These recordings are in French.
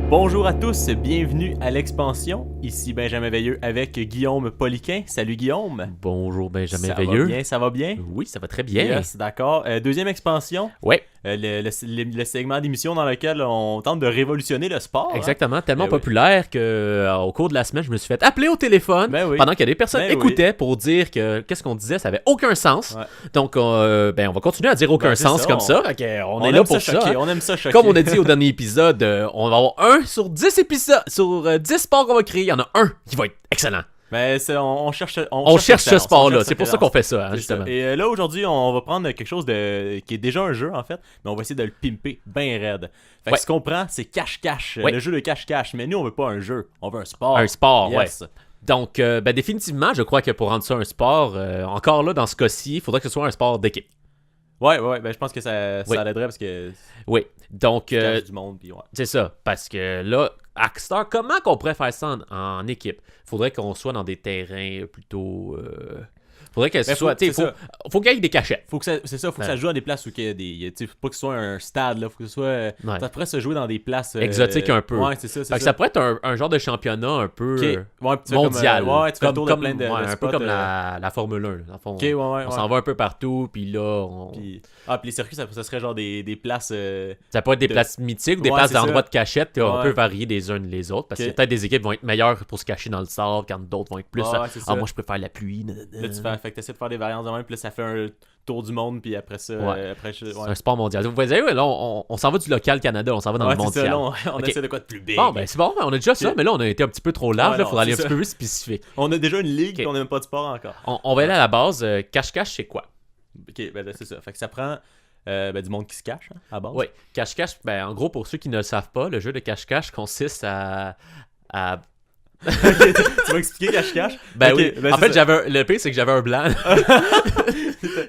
Bonjour à tous, bienvenue à l'Expansion. Ici Benjamin Veilleux avec Guillaume Poliquin. Salut Guillaume. Bonjour Benjamin Ça Veilleux. va bien, ça va bien? Oui, ça va très bien. Yes, d'accord. Deuxième expansion. Ouais, Le segment d'émission dans lequel on tente de révolutionner le sport. exactement. Tellement Ben oui. populaire que au cours de la semaine, je me suis fait appeler au téléphone Ben oui. pendant que des personnes Ben écoutaient pour dire que qu'est-ce qu'on disait, ça avait aucun sens. Ouais. Donc, on va continuer à dire aucun Ben, c'est sens ça, comme on- ça. Fait que on est aime là pour ça. choquer, Hein. On aime ça choquer. Comme on a dit au dernier épisode, on va avoir 1 sur 10 épisodes, sur 10 sports qu'on va créer, il y en a un qui va être excellent. Mais on cherche On cherche ce l'excellence, sport-là, on cherche c'est pour ça qu'on fait ça, hein, C'est justement. ça. Et là, aujourd'hui, on va prendre quelque chose qui est déjà un jeu, en fait, mais on va essayer de le pimper bien raide. Fait que Ouais. ce qu'on prend, c'est cache-cache, Ouais. le jeu de cache-cache. Mais nous, on veut pas un jeu, on veut un sport. Un sport, Yes. ouais. Donc, définitivement, je crois que pour rendre ça un sport, encore là, dans ce cas-ci, il faudrait que ce soit un sport d'équipe. Ouais, ben je pense que ça Oui. l'aiderait parce que Oui, donc, tu caches du monde, puis ouais. c'est ça, parce que là, Axstar, comment qu'on pourrait faire ça en équipe? Faudrait qu'on soit dans des terrains plutôt... Faudrait que ce Ben, soit... c'est Faut ça. qu'il y ait des cachettes. Faut que ça se joue dans des places où il y a des, tu sais, faut pas que ce soit un stade là, faut que ce soit, Ouais. ça pourrait se jouer dans des places Exotiques un peu. Ouais, c'est ça, Fait que ça pourrait être un genre de championnat un peu Ok. Ouais, puis tu fais mondial. Comme, ouais, tu fais le tour de comme, plein de ouais, un spots, peu comme la Formule 1. Là. Dans le fond, Ok, ouais, on s'en va un peu partout, puis là, Puis les circuits, ça serait genre des places. ça peut être des de- places mythiques ou des Ouais, places c'est d'endroits ça. de cachette. On Ouais. peut varier des uns les autres. Parce Ok. que peut-être des équipes vont être meilleures pour se cacher dans le sable quand d'autres vont être plus. Ouais, c'est ça. Moi, je préfère la pluie. Là, fait que t'essaies de faire des variantes de même, puis là, ça fait un tour du monde, puis après ça. Ouais. Ouais. C'est un sport mondial. Vous voyez, ouais, là, on s'en va du local Canada, on s'en va dans Ouais, le c'est ça, mondial. là, on Ok. essaie de quoi de plus big. Bon, ben c'est bon, on a déjà ça, Ok. mais là, on a été un petit peu trop large. Ouais, Il non, faudra aller un c'est petit ça. peu plus spécifique. On a déjà une ligue, Ok. puis on n'a même pas de sport encore. On va aller à la base. Cache-cache, c'est quoi? Ok, ben là, c'est ça. Fait que ça prend du monde qui se cache, hein, à base. Oui, cache-cache, en gros, pour ceux qui ne le savent pas, le jeu de cache-cache consiste à Ok, tu vas expliquer cache-cache? Ben Ok, oui. ben En c'est fait, ça. le pire, c'est que j'avais un blanc.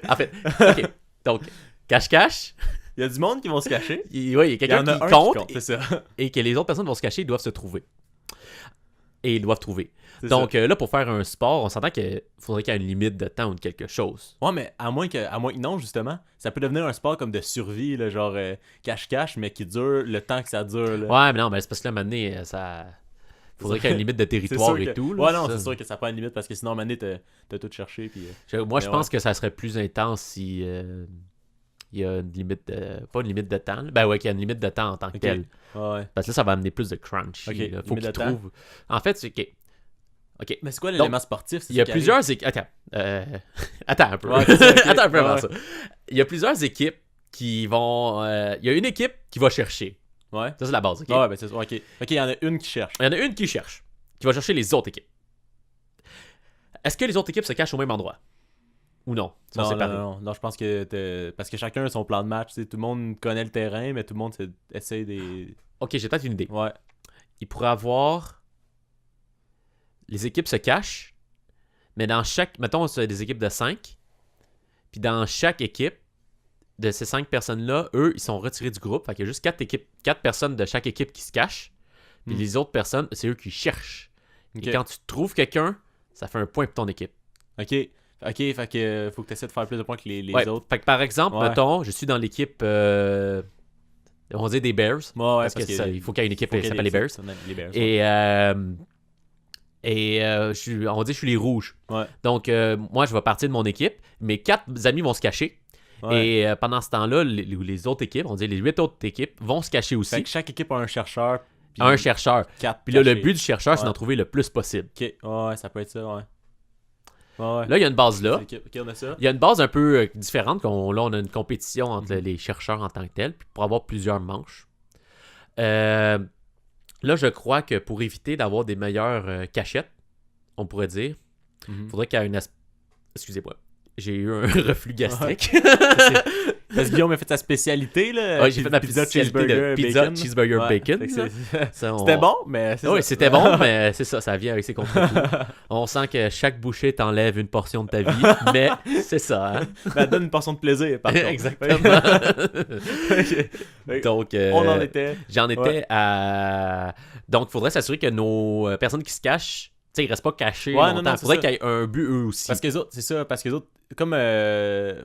En fait, ok. Donc, cache-cache. Il y a du monde qui vont se cacher. Oui, il y a Il y quelqu'un en a qui un compte, qui compte, c'est ça. et que les autres personnes vont se cacher, ils doivent se trouver. Et ils doivent trouver. C'est Donc, là, pour faire un sport, on s'entend qu'il faudrait qu'il y ait une limite de temps ou de quelque chose. Ouais, mais à moins que non, justement, ça peut devenir un sport comme de survie, là, genre cache-cache, mais qui dure le temps que ça dure. Là. Ouais, mais non, mais c'est parce que là, maintenant, ça. Faudrait qu'il y ait une limite de C'est territoire sûr et que- tout. Là, Ouais, non, ça. c'est sûr que ça prend une limite parce que sinon, à un moment donné, t'as tout cherché. Puis, Moi, je Mais pense ouais. que ça serait plus intense si. Il y a une limite de. Pas une limite de temps. là. Ben ouais, qu'il y a une limite de temps en tant que Ok. tel. ouais. Parce que là, ça va amener plus de crunch. Ok, Faut limite qu'ils de temps. trouvent. En fait, c'est. OK. Mais c'est quoi l'élément sportif? c'est Il y a ça qui arrive? plusieurs équipes. Attends. Attends un peu. Ouais, c'est ça, ok. Attends un peu avant Ouais. ça. Il y a plusieurs équipes qui vont. Il y a une équipe qui va chercher. Ouais. Ça, c'est la base. OK? Ouais, ben c'est ça. Ok. Ok, il y en a une qui cherche. Il y en a une qui cherche. Qui va chercher les autres équipes. Est-ce que les autres équipes se cachent au même endroit? Ou non? Ils sont Non, séparés. non, je pense que parce que chacun a son plan de match. Tu sais, tout le monde connaît le terrain, mais tout le monde essaie des. OK, j'ai peut-être une idée. Ouais. Il pourrait avoir. Les équipes se cachent, mais dans chaque. Mettons, c'est des équipes de 5. Puis dans chaque équipe, de ces 5 personnes-là, eux, ils sont retirés du groupe. Fait qu'il y a juste 4 personnes de chaque équipe qui se cachent. Puis Hmm. les autres personnes, c'est eux qui cherchent. Ok. Et quand tu trouves quelqu'un, ça fait un point pour ton équipe. Ok. Ok, fait que faut que tu essaies de faire plus de points que les Ouais. autres. Fait que par exemple, Ouais. mettons, je suis dans l'équipe. On va dire des Bears. Ouais, parce que il faut qu'il y ait une équipe qui s'appelle les Bears. Les Bears. On va dire que je suis les rouges. Ouais. Donc, moi, je vais partir de mon équipe. Mes 4 amis vont se cacher. Ouais. Et pendant ce temps-là, les autres équipes, on va dire les 8 autres équipes, vont se cacher aussi. Fait que chaque équipe a un chercheur. Puis Un chercheur. 4 Puis là, le but du chercheur, c'est Ouais. d'en trouver le plus possible. Ok, ouais, ça peut être ça, ouais. Ouais. Là, il y a une base là. Ok, on a ça. Il y a une base un peu différente. Là, on a une compétition entre Mhm. les chercheurs en tant que tel, puis pour avoir plusieurs manches. Là, je crois que pour éviter d'avoir des meilleures cachettes, on pourrait dire, Mhm. il faudrait qu'il y ait une... Excusez-moi. J'ai eu un reflux gastrique. Parce que Guillaume a fait sa spécialité, là. Ouais, j'ai fait ma spécialité de pizza, cheeseburger, Ouais, bacon. fait que Ça, C'était bon, mais c'est Oui, ça. c'était bon, mais c'est ça, ça vient avec ses contre-coups. On sent que chaque bouchée t'enlève une portion de ta vie, mais c'est ça, hein? Ça donne une portion de plaisir, par contre. Exactement. Ok. Donc, On en était. j'en étais Ouais. à... Donc, il faudrait s'assurer que nos personnes qui se cachent, tu sais, ils restent pas cachés Ouais, non, longtemps. non, Il c'est faudrait ça. qu'il y ait un but eux aussi. Parce que les autres, c'est ça, parce que les autres, comme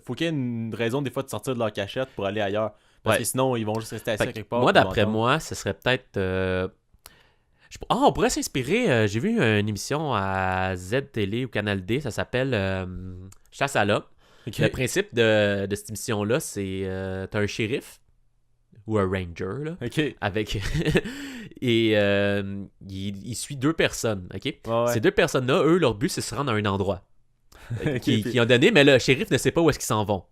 faut qu'il y ait une raison des fois de sortir de leur cachette pour aller ailleurs. Parce Ouais. que sinon, ils vont juste rester assis Fait que quelque part. moi, puis ils d'après vont moi, ce serait peut-être On pourrait s'inspirer. J'ai vu une émission à Z-Télé ou Canal D, ça s'appelle Chasse à l'homme. Ok. Le principe de cette émission-là, c'est t'as un shérif ou un ranger, là, Ok. avec... et il suit 2 personnes, OK? Ouais. Ces 2 personnes-là, eux, leur but, c'est de se rendre à un endroit Ok, qui ont donné, mais le shérif ne sait pas où est-ce qu'ils s'en vont.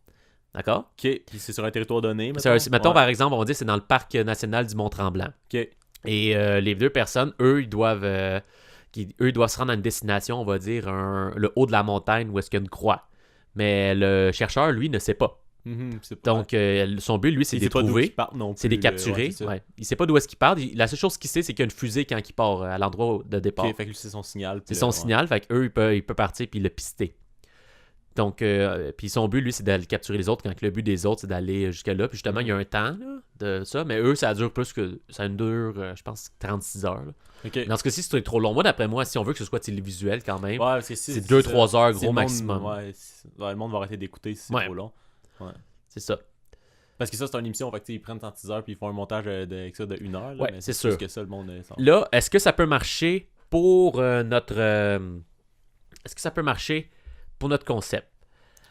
D'accord? Ok. Puis c'est sur un territoire donné. Mettons, Ouais. par exemple, on va dire c'est dans le parc national du Mont-Tremblant. Ok. Et les 2 personnes, eux, ils doivent se rendre à une destination, on va dire, le haut de la montagne où est-ce qu'il y a une croix. Mais le chercheur, lui, ne sait pas. C'est pas... Donc, son but, lui, c'est de les trouver. C'est de les capturer. Ouais. Il sait pas d'où est-ce qu'il part. La seule chose qu'il sait, c'est qu'il y a une fusée quand il part à l'endroit de départ. Ok, fait que lui, c'est son signal. C'est son signal, fait qu'eux, il peut partir puis le pister. Donc, puis son but, lui, c'est d'aller capturer les autres, quand le but des autres, c'est d'aller jusque-là. Puis justement, il y a un temps là, de ça, mais eux, ça dure plus que... Ça dure, je pense, 36 heures. Là. Ok. Dans ce cas-ci, c'est trop long. Moi, d'après moi, si on veut que ce soit télévisuel quand même, Ouais, c'est 2-3 heures, Si gros le monde- maximum. Ouais, le monde va arrêter d'écouter si c'est Ouais. trop long. C'est ça. Parce que ça, c'est une émission, fait que ils prennent 36 heures puis ils font un montage avec ça de 1 heure. Là, Ouais, mais c'est plus sûr. que ça, le monde s'en... Là, est-ce que ça peut marcher pour notre... est-ce que ça peut marcher pour notre concept?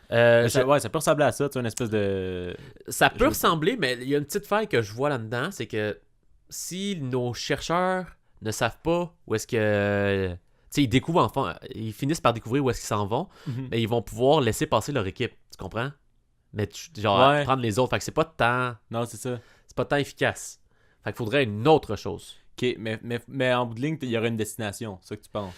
ça peut ressembler à ça, tu sais, une espèce de... Ça peut Je- ressembler, mais il y a une petite faille que je vois là-dedans, c'est que si nos chercheurs ne savent pas où est-ce que... Tu sais, ils finissent par découvrir où est-ce qu'ils s'en vont, mais ils vont pouvoir laisser passer leur équipe, tu comprends? Mais Ouais. prendre les autres, fait que c'est pas Non, c'est ça. tant efficace. Fait qu'il faudrait une autre chose. Ok, mais en bout de ligne, il y aurait une destination, c'est ça que tu penses.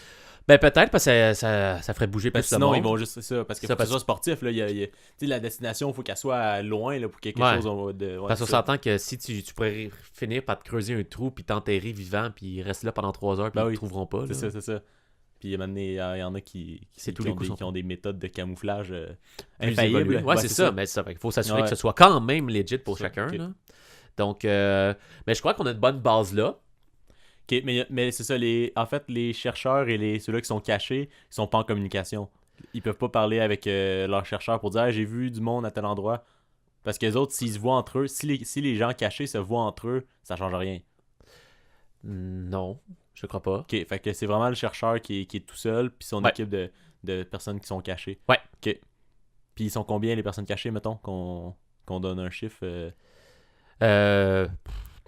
Ben peut-être, parce que ça ferait bouger plus Parce que de sinon, monde. ils vont juste... C'est ça, parce que Ça, faut que ce soit sportif, là, tu sais, la destination, il faut qu'elle soit loin, là, pour quelque Ouais. chose de... Ouais, Parce qu'on c'est ça. s'entend que si tu pourrais finir par te creuser un trou puis t'enterrer vivant puis rester là pendant 3 heures puis Ben ils oui. te trouveront pas. C'est là. ça. Puis maintenant, il y en a qui C'est tous qui les ont coups des, sont- qui ont des méthodes de camouflage Plus infaillibles. évolué. Ouais, c'est ça. Mais ça, fait qu'il faut s'assurer Ouais. que ce soit quand même legit pour C'est ça, chacun. ok. Là. Donc, mais je crois qu'on a une bonne base là. Ok, mais c'est ça, en fait, les chercheurs et ceux-là qui sont cachés, ils sont pas en communication. Ils peuvent pas parler avec leurs chercheurs pour dire hey, j'ai vu du monde à tel endroit. Parce que les autres, s'ils se voient entre eux, si les gens cachés se voient entre eux, ça change rien. Non, je crois pas. Ok, fait que c'est vraiment le chercheur qui est tout seul, puis son Ouais. équipe de personnes qui sont cachées. Ouais. Ok. Puis ils sont combien les personnes cachées, mettons, qu'on donne un chiffre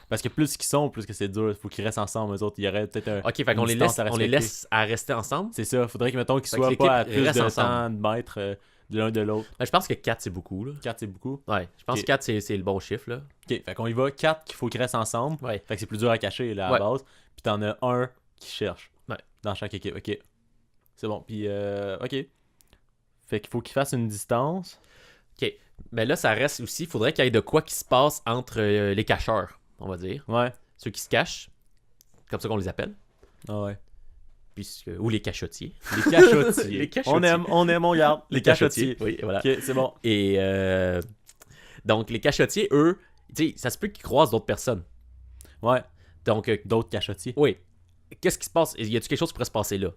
Parce que plus qu'ils sont, plus que c'est dur. Faut qu'ils restent ensemble, eux autres. Il y aurait peut-être un. Ok, fait une qu'on les distance laisse, à on les respecter. laisse à rester ensemble. C'est ça. Faudrait que, mettons, qu'ils Fait que soient l'équipe pas à plus reste de ensemble. 100 mètres de l'un de l'autre. Mais je pense que 4 c'est beaucoup. Là. 4, c'est beaucoup. Ouais, je pense Ok. que 4 c'est le bon chiffre. Là. Ok, fait qu'on y va 4 qu'il faut qu'ils restent ensemble. Ouais. Fait que c'est plus dur à cacher, là, à Ouais. la base. Puis t'en as un qui cherche. Ouais. Dans chaque équipe. Ok. C'est bon. Puis, ok. Fait qu'il faut qu'ils fassent une distance. Ok. Mais là, ça reste aussi. Il faudrait qu'il y ait de quoi qui se passe entre les cacheurs, on va dire. Ouais. Ceux qui se cachent. Comme ça qu'on les appelle. Ah ouais. Ou les cachotiers. Les cachotiers. Les cachotiers. On aime, on garde. Les cachotiers. Oui, voilà. Ok, c'est bon. Et donc, les cachotiers, eux, tu sais, ça se peut qu'ils croisent d'autres personnes. Ouais. Donc, D'autres cachotiers. oui. Qu'est-ce qui se passe? Y a-t-il quelque chose qui pourrait se passer là?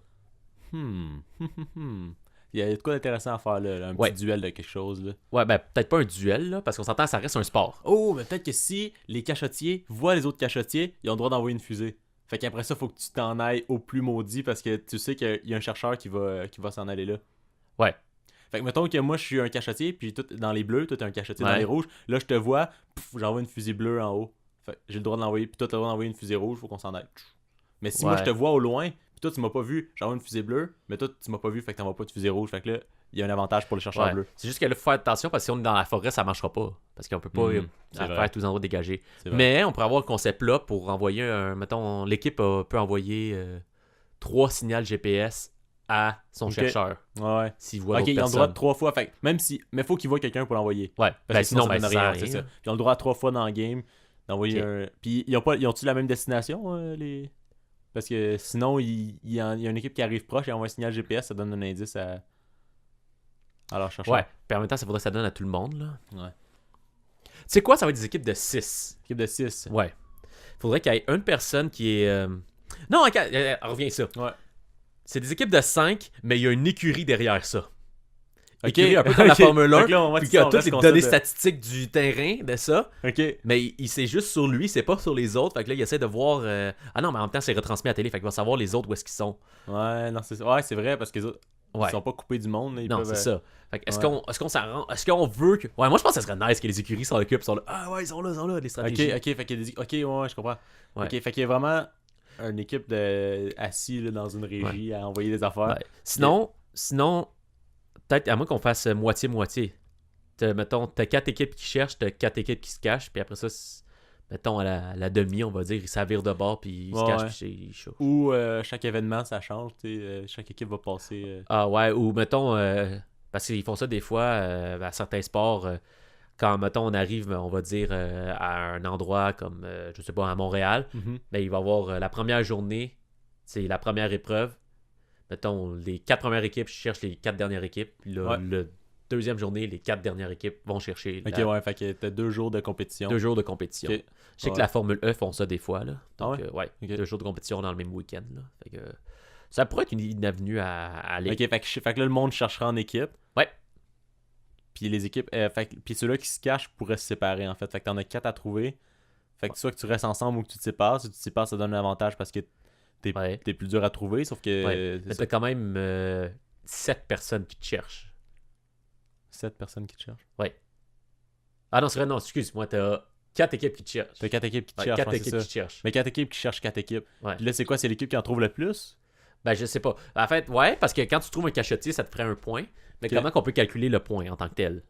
Il y a de quoi d'intéressant à faire là, un petit Ouais. duel de quelque chose là. Ouais, ben, peut-être pas un duel, là, parce qu'on s'entend, ça reste un sport. Oh, mais peut-être que si les cachotiers voient les autres cachotiers, ils ont le droit d'envoyer une fusée. Fait qu'après ça, faut que tu t'en ailles au plus maudit parce que tu sais qu'il y a un chercheur qui va s'en aller là. Ouais. Fait que mettons que moi je suis un cachotier, puis tout dans les bleus, toi t'es un cachotier dans Ouais. les rouges. Là je te vois, j'envoie une fusée bleue en haut. Fait que j'ai le droit de l'envoyer, puis toi t'as le droit d'envoyer une fusée rouge, faut qu'on s'en aille. Mais si moi Ouais. je te vois au loin, puis toi tu m'as pas vu, j'envoie une fusée bleue, mais toi tu m'as pas vu, fait que t'envoies pas de fusée rouge. Fait que là, il y a un avantage pour le chercheur Ouais. bleu. C'est juste qu'il faut faire attention parce que si on est dans la forêt, ça marchera pas. Parce qu'on peut pas c'est faire vrai. tous les endroits dégagés. C'est vrai. Mais on pourrait avoir un concept là pour envoyer mettons, l'équipe peut envoyer 3 signaux GPS à son Ok. chercheur Ouais. s'il voit Ok, d'autres ils ont le personnes. droit de 3 fois. Fait que même si. Mais faut qu'il voit quelqu'un pour l'envoyer. Ouais, Parce ben, que sinon, sinon, ça ben, donne ça rien. sert C'est à ça. rien. Ils ont le droit à 3 fois dans le game d'envoyer Ok. un. Puis ils ont-tu la même destination, les. Parce que sinon, il y a une équipe qui arrive proche et envoie un signal GPS, ça donne un indice à leur chercheur. Ouais, puis en même temps, ça faudrait que ça donne à tout le monde. Là. Ouais. Tu sais quoi, ça va être des équipes de 6. Équipe de 6. Ouais. Faudrait qu'il y ait une personne qui est... Non, ok, reviens ça. Ouais. C'est des équipes de 5, mais il y a une écurie derrière ça. écurie, un peu comme la Ok. Formule 1. Donc là, on va Puis dire qu'il y a ça, on toutes reste les concept données de- statistiques du terrain de ça. Ok. Mais il c'est juste sur lui, c'est pas sur les autres. Fait que là, il essaie de voir. Ah non, mais en même temps, c'est retransmis à la télé. Fait qu'il va savoir les autres où est-ce qu'ils sont. Ouais, non, c'est vrai parce que les autres, Ouais. ils sont pas coupés du monde. Là, ils Non, peuvent, c'est ça. Fait que ouais. est-ce qu'on s'en rend. Est-ce qu'on veut que. Ouais, moi, je pense que ça serait nice que les écuries s'en occupent. Sont là. Ah ouais, ils sont là, les Ok, stratégies. ok, fait qu'il y a des... Ok, ouais, je comprends. Ouais. Ok, fait qu'il y a vraiment une équipe de assis là, dans une régie à envoyer des affaires. Ouais. Sinon, peut-être à moins qu'on fasse moitié-moitié. Mettons, t'as 4 équipes qui cherchent, t'as 4 équipes qui se cachent, puis après ça, mettons, à la demi, on va dire, ils s'avirent de bord, puis ils se Ouais, cachent, ouais. puis ils chauffent. Ou chaque événement, ça change. Chaque équipe va passer. Ah ouais, ou mettons, parce qu'ils font ça des fois à certains sports, quand, mettons, on arrive, on va dire, à un endroit comme, je sais pas, à Montréal, Mhm. ben, il va y avoir la première journée, c'est la première épreuve. Mettons, les 4 premières équipes cherchent les 4 dernières équipes, puis là, Ouais. le deuxième journée, les 4 dernières équipes vont chercher Ok, ouais, fait que t'as 2 jours de compétition. 2 jours de compétition. Ok. Je sais que Ouais. la Formule E font ça des fois, là. Ah Donc, ouais? Ok. 2 jours de compétition dans le même week-end, là. Fait que, ça pourrait être une avenue à aller. Ok, fait que là, le monde cherchera en équipe. Ouais. Puis les équipes. Puis ceux-là qui se cachent pourraient se séparer en fait. Fait que t'en as 4 à trouver. Fait que soit que tu restes ensemble ou que tu te sépares. Si tu te sépares, ça donne un avantage parce que Ouais. t'es plus dur à trouver. Sauf que. Ouais. c'est Mais ça. t'as quand même 7 personnes qui te cherchent. 7 personnes qui te cherchent. Ah non, c'est vrai, non, excuse-moi, t'as 4 équipes qui te cherchent. T'as 4 équipes qui te Ouais, cherchent. 4 ouais, c'est équipes ça. qui te cherchent. Mais 4 équipes qui cherchent 4 équipes. Ouais. Puis là, c'est quoi? C'est l'équipe qui en trouve le plus? Ben, je sais pas. En fait, ouais, parce que quand tu trouves un cachetier, ça te ferait un point. Mais Ok. comment qu'on peut calculer le point en tant que tel?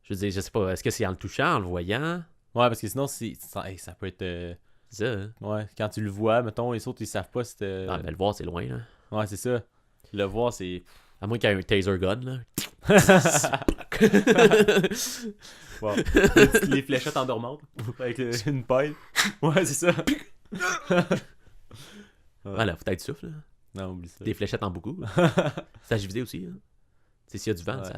Je veux dire, je sais pas, est-ce que c'est en le touchant, en le voyant? Ouais, parce que sinon, ça peut être. C'est ça, hein? Ouais, quand tu le vois, mettons, les autres, ils savent pas si c'était. Ah, mais le voir, c'est loin, là. Ouais, c'est ça. Le voir, c'est. À moins qu'il y ait un taser gun, là. Wow. Les fléchettes endormantes avec une paille. Ouais, c'est ça. Voilà, faut être souffle, là. Non, oublie ça. Des fléchettes en beaucoup. C'est à JVD aussi, là. Tu sais, s'il y a du vent, Ouais.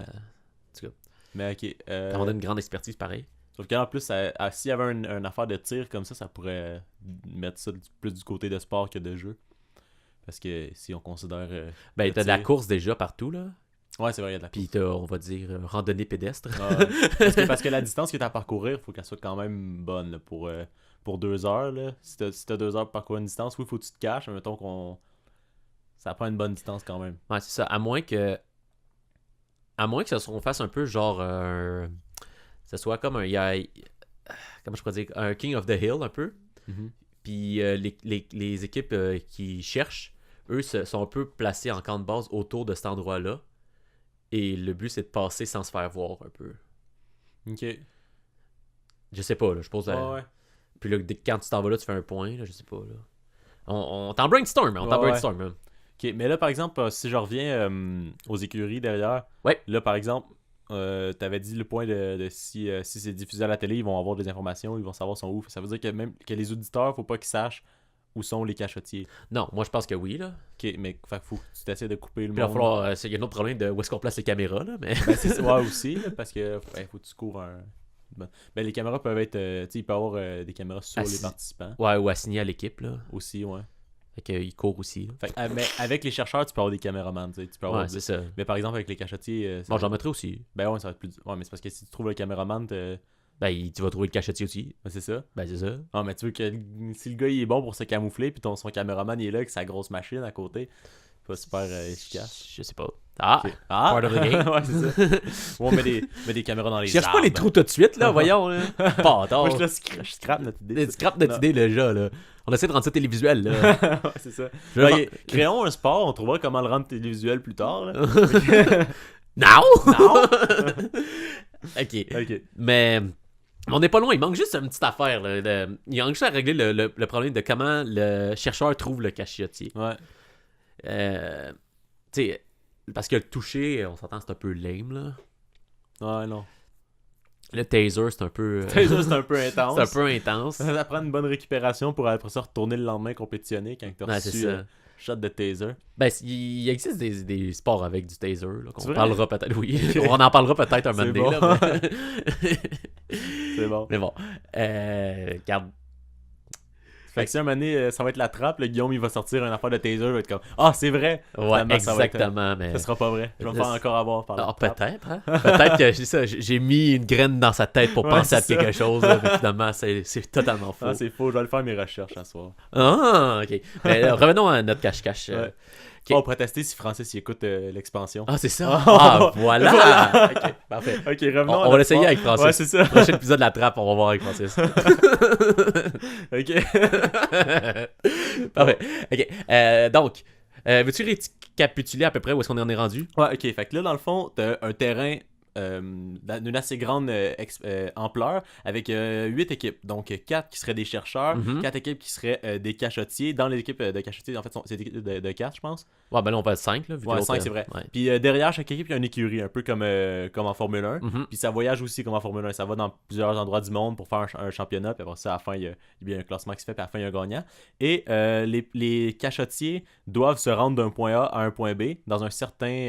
ça... Mais ok. Ça demande une grande expertise, pareil. Sauf qu'en plus, s'il y avait une affaire de tir comme ça pourrait mettre ça plus du côté de sport que de jeu. Parce que si on considère. Ben, le t'as de la tir- course déjà partout, là. Ouais, c'est vrai, il y a de la Puis t'as, on va dire, randonnée pédestre. Ouais. Parce que la distance que tu as à parcourir, il faut qu'elle soit quand même bonne là, pour 2 heures. Là. Si tu as 2 heures pour parcourir une distance, oui, il faut que tu te caches, mais mettons qu'on. Ça prend une bonne distance quand même. Ouais, c'est ça. À moins que on fasse un peu genre. Ça soit comme un. Comment je pourrais dire? Un King of the Hill, un peu. Puis les équipes qui cherchent, eux, sont un peu placés en camp de base autour de cet endroit-là. Et le but, c'est de passer sans se faire voir un peu. Ok. Je sais pas, là. Je pose la... Ouais, ouais. Puis là, quand tu t'en vas là, tu fais un point, là. Je sais pas, là. On t'en brainstorm, hein, on t'en Ouais, brainstorm. Hein. Ok, mais là, par exemple, si je reviens aux écuries derrière, Ouais. là, par exemple, t'avais dit le point de si c'est diffusé à la télé, ils vont avoir des informations, ils vont savoir sont où. Ça veut dire que même que les auditeurs, faut pas qu'ils sachent où sont les cachetiers. Non, moi, je pense que oui, là. Ok, mais fait que faut que tu essaies de couper le Puis il va monde. falloir... il y a un autre problème de où est-ce qu'on place les caméras, là, mais... Ben, c'est ouais, aussi, là, parce que faut que tu cours un. Ben, les caméras peuvent être. Tu sais, il peut y avoir des caméras sur Assis. les participants Ouais, ou assigné à l'équipe, là. aussi, ouais. Fait qu'il court aussi, là. Fait que, mais avec les chercheurs, tu peux avoir des caméramans, tu sais. Tu peux avoir Ouais, c'est ça. Mais par exemple, avec les cachetiers. Bon, j'en mettrai aussi. Ben ouais, ça va être plus. Ouais, mais c'est parce que si tu trouves le caméraman, Ben, tu vas trouver le cachetier aussi. ben, c'est ça. Ben, c'est ça. Ah, mais tu veux que si le gars il est bon pour se camoufler, puis son caméraman il est là avec sa grosse machine à côté, c'est pas super efficace. Je sais pas. Ah! Ok. Ah! Part of the game. Ouais, c'est ça. Ouais, met des caméras dans les Cherche pas arbres. les trous tout de suite, là, voyons, là. Pas Moi, je scrape notre idée. Tu scrapes notre Non. idée, déjà, là. On essaie de rendre ça télévisuel, là. Ouais, c'est ça. Je veux Ok, créons un sport, on trouvera comment le rendre télévisuel plus tard. Là. Non! Non! Ok. Ok. Mais on n'est pas loin. Il manque juste une petite affaire. Là. Il manque juste à régler le problème de comment le chercheur trouve le cachetier. Ouais. Tu sais, parce que le toucher, on s'entend, c'est un peu lame, là. Ouais, non. Le taser, c'est un peu... C'est un peu intense. c'est un peu intense. Ça prend une bonne récupération pour après ça retourner le lendemain compétitionner quand t'as Ouais, c'est reçu ça. shot de taser. Ben, il existe des sports avec du taser, là, qu'on C'est vrai? parlera peut-être, oui. On en parlera peut-être un moment C'est donné, bon. là, mais... C'est bon. mais bon, regarde. Fait que si un moment donné, ça va être la trappe, le Guillaume, il va sortir une affaire de taser, il va être comme « Ah, c'est vrai! » Ouais, Finalement, ça va être, exactement, mais... ça sera pas vrai. Je vais me faire encore avoir par la Alors, trappe. peut-être, hein? Peut-être que c'est ça, j'ai mis une graine dans sa tête pour Ouais, penser à c'est quelque chose, là, mais finalement, c'est totalement faux. Ah, c'est faux, je vais aller faire mes recherches ce soir. Ah, ok. Mais revenons à notre cache-cache. Ouais. Ok. On pourrait tester si Francis il écoute l'expansion. Ah, c'est ça. Oh, Ah, voilà. voilà. Ok, parfait. Ok, revenons On à va notre l'essayer sport. avec Francis. Ouais, c'est ça. Prochain épisode de la trappe, on va voir avec Francis. Ok. Parfait. Ok. Donc, veux-tu récapituler à peu près où est-ce qu'on en est rendu? Ouais, ok. Fait que là, dans le fond, t'as un terrain d'une assez grande ampleur avec 8 équipes. Donc 4 qui seraient des chercheurs, Mhm. 4 équipes qui seraient des cachotiers. Dans les équipes de cachotiers, en fait, c'est des équipes de 4, je pense. Ouais, ben là, on va être 5, là. Vu que Ouais, l'autre, 5, c'est vrai. Ouais. Puis derrière chaque équipe, il y a une écurie, un peu comme en Formule 1. Mhm. Puis ça voyage aussi comme en Formule 1. Ça va dans plusieurs endroits du monde pour faire un championnat. Puis après ça, à la fin, il y a un classement qui se fait. Puis à la fin, il y a un gagnant. Et les cachotiers doivent se rendre d'un point A à un point B dans un certain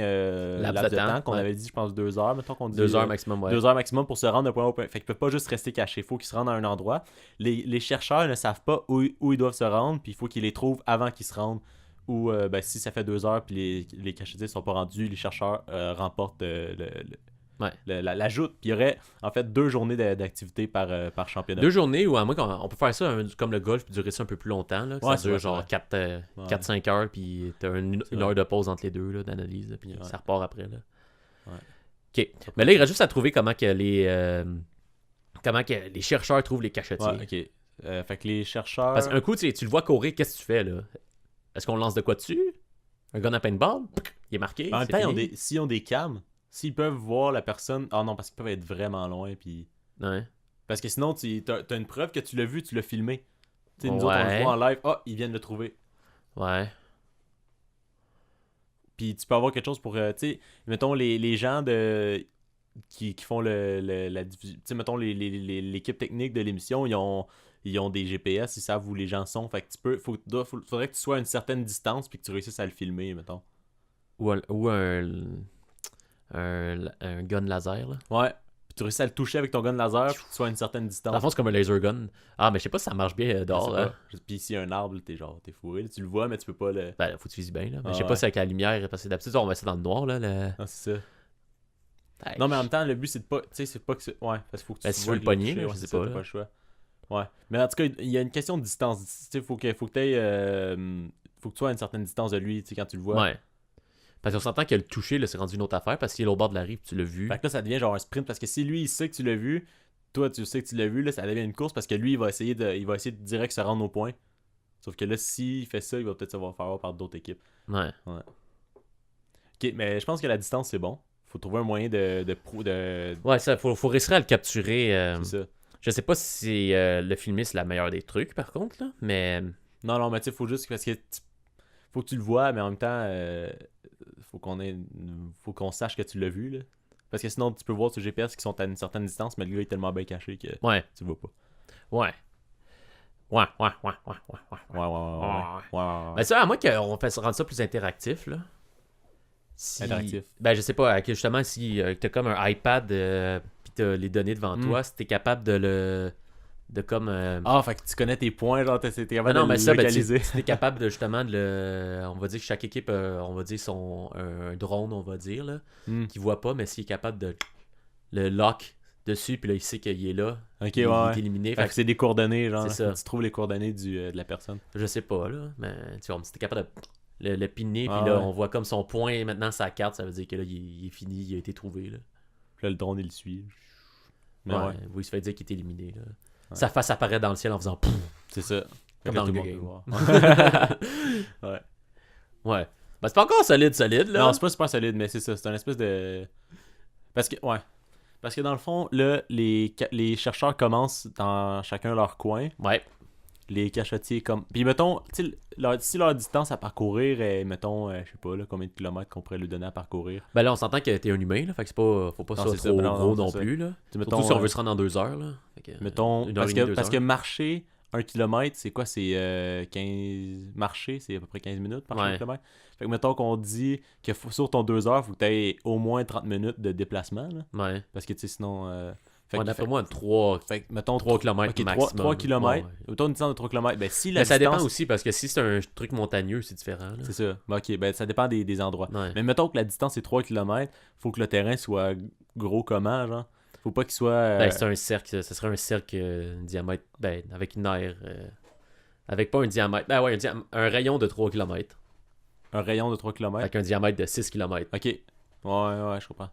laps de temps qu'on ouais. avait dit, je pense, 2 heures. Mettons qu'on dit 2 heures maximum, ouais. 2 heures maximum pour se rendre d'un point A au point B. Fait qu'ils peuvent pas juste rester cachés. Il faut qu'ils se rendent à un endroit. Les chercheurs ne savent pas où ils doivent se rendre. Puis il faut qu'ils les trouvent avant qu'ils se rendent. Ou ben, si ça fait 2 heures puis les cachotiers sont pas rendus, les chercheurs remportent Ouais. la joute. Puis il y aurait en fait 2 journées d'activité par championnat. 2 journées ou à moins qu'on peut faire ça comme le golf puis durer ça un peu plus longtemps. Là, que Ouais, ça c'est dure vrai, genre c'est vrai. 4-5 heures puis t'as une C'est heure vrai. de pause entre les deux là, d'analyse. Puis Ouais. ça repart après. Là. Ouais. Ok. Mais là, il reste juste à trouver comment que les chercheurs trouvent les cachotiers. Ouais, ok. Fait que les chercheurs. Parce qu'un coup, tu le vois courir, qu'est-ce que tu fais là? Est-ce qu'on lance de quoi dessus? Un gun à paintball? Il est marqué. En même c'est temps, fini. s'ils ont des cams, s'ils peuvent voir la personne. Ah non, parce qu'ils peuvent être vraiment loin. Puis... Ouais. Parce que sinon, t'as une preuve que tu l'as vu, tu l'as filmé. Tu sais, nous autres, on Ouais. le voit en live. Ah, ils viennent le trouver. Ouais. Puis tu peux avoir quelque chose pour, tu sais, mettons les gens qui font la diffusion, tu sais, mettons l'équipe technique de l'émission, ils ont des GPS, ils savent où les gens sont, fait que faudrait que tu sois à une certaine distance puis que tu réussisses à le filmer, mettons. Ou un gun laser là. Ouais, puis tu réussis à le toucher avec ton gun laser puis que tu sois à une certaine distance. Dans le fond, c'est comme un laser gun. Ah, mais je sais pas si ça marche bien Je dehors. sais Hein. pas. Puis s'il y a un arbre, là, t'es fourré, là, tu le vois, mais tu peux pas le... Ben, faut que tu vises bien, là. Mais Ah, je sais pas ouais. si avec la lumière, parce que d'habitude, on va essayer dans le noir, là. Ah, c'est ça. Hey, Non, mais en même temps, le but, c'est de pas. Tu sais, c'est pas que. Ouais, parce qu'il faut que tu Ben, si tu vois veux le que pogner, toucher, là, ouais, je sais c'est ça, pas, t'as là. pas le choix. Ouais. Mais en tout cas, il y a une question de distance. Tu sais, faut que t'ailles. Faut que tu sois à une certaine distance de lui, tu sais, quand tu le vois. Ouais. Parce qu'on s'entend que le toucher, là, c'est rendu une autre affaire, parce qu'il est au bord de la rive, tu l'as vu. Fait que là, ça devient genre un sprint parce que si lui, il sait que tu l'as vu, toi, tu sais que tu l'as vu, là, ça devient une course parce que lui, il va essayer de direct se rendre au point. Sauf que là, s'il fait ça, il va peut-être se faire avoir par d'autres équipes. Ouais. Ok, mais je pense que la distance, c'est bon. Faut trouver un moyen de Ouais, ça, faut réussir à le capturer. c'est ça. Je sais pas si le filmer, c'est la meilleure des trucs, par contre, là. Mais. Non, mais tu sais, faut juste parce que faut que tu le vois, mais en même temps, faut qu'on sache que tu l'as vu, là. Parce que sinon, tu peux voir sur GPS qui sont à une certaine distance, mais le gars est tellement bien caché que Ouais. tu le vois pas. Ouais. Ouais. Ouais. Ben, ça, à moins qu'on fasse rendre ça plus interactif, là. Si... Interactif. Ben, je sais pas, justement, si t'as comme un iPad pis t'as les données devant toi, si t'es capable de comme... Ah, fait que tu connais tes points, genre, t'es capable non, de mais le ça, ben, localiser. si t'es capable de justement de le... On va dire que chaque équipe, on va dire un drone, on va dire, là, qui voit pas, mais s'il est capable de le lock dessus, puis là, il sait qu'il est là. Ok, il ouais. est éliminé. Fait que c'est des coordonnées, genre. C'est ça. Tu trouves les coordonnées de la personne. Je sais pas, là, mais tu vois, si t'es capable de le pinner, puis Ah, là, ouais. on voit comme son point maintenant sa carte, ça veut dire que là, il est fini, il a été trouvé, là. Puis là, le drone, il le suit. Mais Ouais, ouais, il se fait dire qu'il est éliminé, là. Ouais. Sa face apparaît dans le ciel en faisant pouf. c'est ça. Comme Fait que dans tout le le monde game. peut voir. Ouais. Ouais. Ben, c'est pas encore solide, là. Non, c'est pas super solide, mais c'est ça. C'est un espèce de. Parce que dans le fond, là, les chercheurs commencent dans chacun leur coin. Ouais. Les cachotiers comme. Puis mettons, tu sais, si leur distance à parcourir est, mettons, je sais pas, là, combien de kilomètres qu'on pourrait lui donner à parcourir. Ben là, on s'entend que t'es un humain, là. Fait que c'est pas, faut pas que Non, ça c'est soit ça, trop ben gros non, non c'est plus, là. Tu sais, Surtout si on veut se rendre en 2 heures, là. Fait que, mettons, une heure parce et demie, que, 2 parce que heures. marcher 1 kilomètre, c'est quoi? C'est 15. Marcher, c'est à peu près 15 minutes par Ouais. kilomètre. Fait que mettons qu'on dit que sur ton 2 heures, faut que tu aies au moins 30 minutes de déplacement, là. Ouais. Parce que, tu sais, sinon, D'après moi, 3 Fait que, mettons, km ok, maximum. 3 km. Ouais. Autour d'une distance de 3 km. Ben, si la Mais ça distance... dépend aussi, parce que si c'est un truc montagneux, c'est différent. Là. C'est ça. Ben, ok, ben, ça dépend des endroits. Ouais. Mais mettons que la distance est 3 km, faut que le terrain soit gros comment, genre. Faut pas qu'il soit... Ben, c'est un cercle. Ce serait un cercle diamètre. Ben, avec une aire. Avec pas un diamètre. Ben ouais, un rayon de 3 km. un rayon de 3 km. Avec un diamètre de 6 km. Ok. Ouais, je comprends.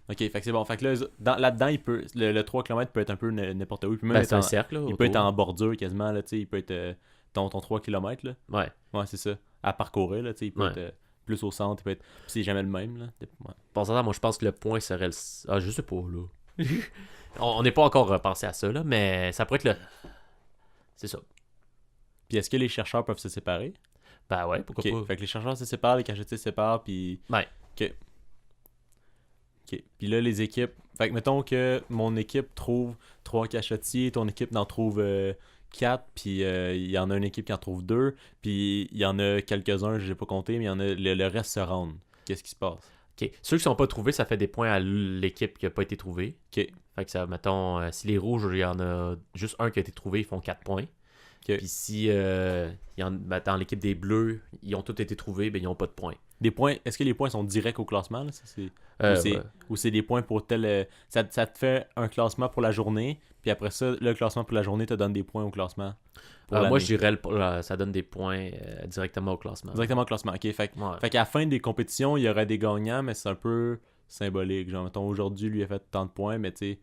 Ok, fait que c'est bon. Fait que là, là-dedans, le 3 km peut être un peu n'importe où. Puis même Ben, c'est un cercle, là. il autour. peut être en bordure quasiment, là, tu sais. Il peut être ton 3 km, là. Ouais. Ouais, c'est ça. À parcourir, là, tu sais. Il peut Ouais. être plus au centre, il peut être... Puis c'est jamais le même, là. Ouais. Pour ça, moi, je pense que le point serait le... Ah, je sais pas, là. On n'est pas encore repensé à ça, là, mais ça pourrait être le... C'est ça. Puis est-ce que les chercheurs peuvent se séparer? Ben ouais, pourquoi Ok, pas. fait que les chercheurs se séparent, les cachetis se séparent, puis... Ouais. Ok. Ok. Puis là, les équipes... Fait que mettons que mon équipe trouve 3 cachotiers, ton équipe en trouve 4, puis il y en a une équipe qui en trouve 2, puis il y en a quelques-uns, j'ai pas compté, mais il y en a le reste se rendent. Qu'est-ce qui se passe? Ok. Ceux qui sont pas trouvés, ça fait des points à l'équipe qui a pas été trouvée. Ok. Fait que ça, mettons, si les rouges, il y en a juste un qui a été trouvé, ils font 4 points. Ok. Puis si dans l'équipe des bleus, ils ont tous été trouvés, ben ils ont pas de points. Des points, est-ce que les points sont directs au classement, là? Ou c'est des points pour tel... ça te fait un classement pour la journée, puis après ça, le classement pour la journée te donne des points au classement. Pour moi, l'année. je dirais ça donne des points directement au classement. Directement au classement, ok. Fait qu'à la fin des compétitions, il y aurait des gagnants, mais c'est un peu symbolique. Genre, mettons, aujourd'hui, lui a fait tant de points, mais tu sais,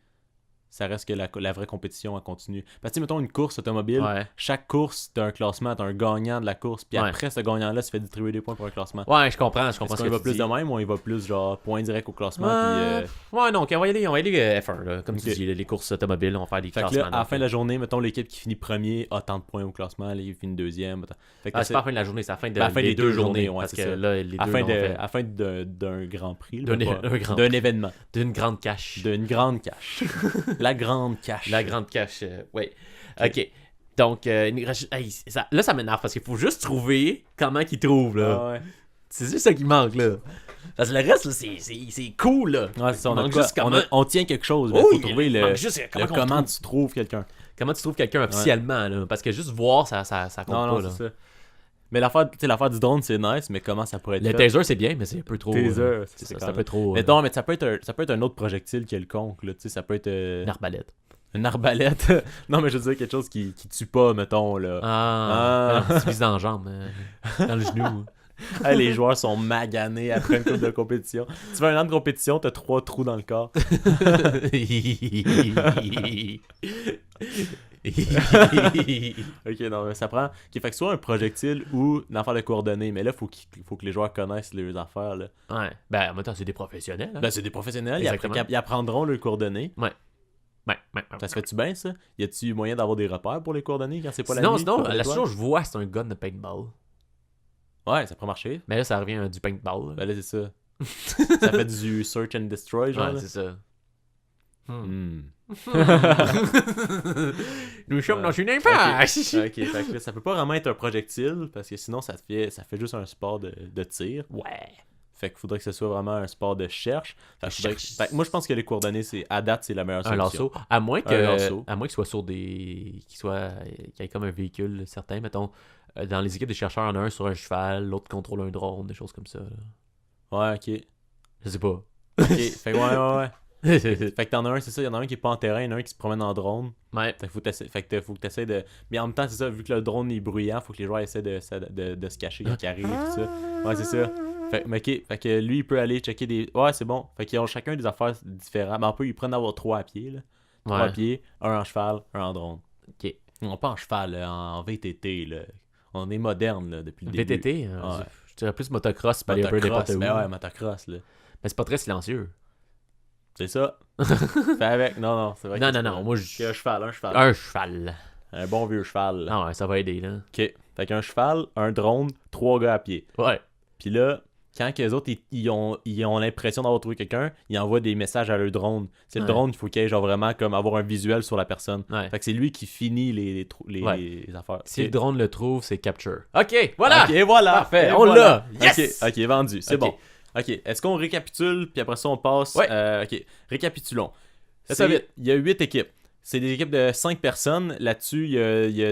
ça reste que la vraie compétition, elle continue. Parce que, tu sais, mettons, une course automobile, Ouais. chaque course, t'as un classement, t'as un gagnant de la course, puis Ouais. après, ce gagnant-là se fait distribuer des points pour un classement. Ouais, je comprends Est-ce ce qu'on que y va tu plus dis. de même ou on y va plus, genre, points directs au classement, puis... Ouais, non, ok, on va y aller F1, là. Comme tu Ok. dis, là, les courses automobiles, on va faire des Fait que classements. là, à la fin de la journée, mettons, l'équipe qui finit premier a tant de points au classement, là, il finit deuxième. Fait que C'est pas à la fin de la journée, c'est à la fin, à la fin des des deux deux journées. journées, ouais, parce c'est que ça. là, les à deux la fin, l'ont fait. à la fin d'un grand prix, D'un là, un grand d'un événement. D'une grande cache. D'une grande cache. La grande cache. La grande cache, ouais. Ok. Donc, là, ça m'énerve parce qu'il faut juste trouver comment qu'ils trouvent, là. Ah ouais. C'est juste ça qui manque, là. Parce que le reste, là, c'est cool, là. Ouais, c'est ça, Il manque juste comment... on tient quelque chose. Il Oui, faut trouver il le manque juste comment tu trouves quelqu'un. Comment tu trouves quelqu'un officiellement, là. Parce que juste voir, ça compte Non, pas, là. c'est ça. Mais l'affaire du drone, c'est nice, mais comment ça pourrait être Le fait? taser, c'est bien, mais c'est un peu trop... Taser, c'est un peu trop... Mais non, mais ça peut être un autre projectile quelconque, là. Tu sais, ça peut être... Une arbalète. Une arbalète. Non, mais je veux dire quelque chose qui tue pas, mettons, là. Ah. Tu vises dans la jambe, dans le genou. Hey, les joueurs sont maganés après une coupe de compétition. Tu fais un an de compétition, t'as 3 trous dans le corps. Ok, non, mais ça prend... Ok, fait que soit un projectile ou une affaire de coordonnées, mais là, faut que les joueurs connaissent leurs affaires, là. Ouais. Ben, en même temps, c'est des professionnels. Hein? Ben, c'est des professionnels, Exactement. ils apprendront leurs coordonnées. Ouais. Ça se fait-tu bien, ça? Y a-tu moyen d'avoir des repères pour les coordonnées quand c'est pas la nuit? Sinon, pas la l'étoile? seule chose que je vois, c'est un gun de paintball. Ouais, ça pourrait marcher. Mais là, ça revient à du paintball. Ben là, c'est ça. Ça fait du search and destroy, genre. Ouais, là. c'est ça. Hmm. Nous sommes Ouais. dans une impasse. Ok, fait que là, ça peut pas vraiment être un projectile, parce que sinon, ça fait juste un sport de tir. Ouais. Fait qu'il faudrait que ce soit vraiment un sport de cherche. Fait que moi, je pense que les coordonnées, à date, c'est la meilleure Un solution. lasso. À moins Un lasso. qu'il soit sur des. Qu'il y ait comme un véhicule certain. Mettons, dans les équipes des chercheurs, il y en a un sur un cheval, l'autre contrôle un drone, des choses comme ça. Là. Ouais, ok. Je sais pas. Ok, fait que ouais. Fait que t'en as un, c'est ça, il y en a un qui est pas en terrain, il y en a un qui se promène en drone. Ouais. Fait que faut que t'essaies de... Mais en même temps, c'est ça, vu que le drone est bruyant, faut que les joueurs essaient de se cacher quand ils arrivent et tout ça. Ouais, c'est ça. Fait que lui, il peut aller checker des... Ouais, c'est bon. Fait qu'ils ont chacun des affaires différentes. Mais on peut, ils prennent d'avoir 3 à pied, là. 3 à Ouais. pied, un en cheval, un en drone. Ok. Non, pas en cheval, là, en VTT, là. On est moderne, là, depuis le début. VTT, Ouais. je dirais plus motocross, pas aller un peu n'importe où. Ben ouais, motocross, là. Mais c'est pas très silencieux. C'est ça. Fais avec. Non, c'est vrai. Non, moi je. Un cheval, un cheval. Un cheval. Un bon vieux cheval. Ah ouais, ça va aider, là. Ok. Fait qu'un cheval, un drone, 3 gars à pied. Ouais. Puis là, quand les autres, ils ont l'impression d'avoir trouvé quelqu'un, ils envoient des messages à leur drone. C'est le Ouais. drone, il faut qu'il y ait genre vraiment comme avoir un visuel sur la personne. Ouais. Fait que c'est lui qui finit les affaires. Si Ok. le drone le trouve, c'est capture. Ok, voilà! Ok, voilà. Parfait, Et on voilà. l'a! Yes! Ok, vendu. C'est Ok. bon. Ok, est-ce qu'on récapitule, puis après ça, on passe... Ouais. ok, récapitulons. Fais ça vite. Il y a 8 équipes. C'est des équipes de 5 personnes. Là-dessus, il y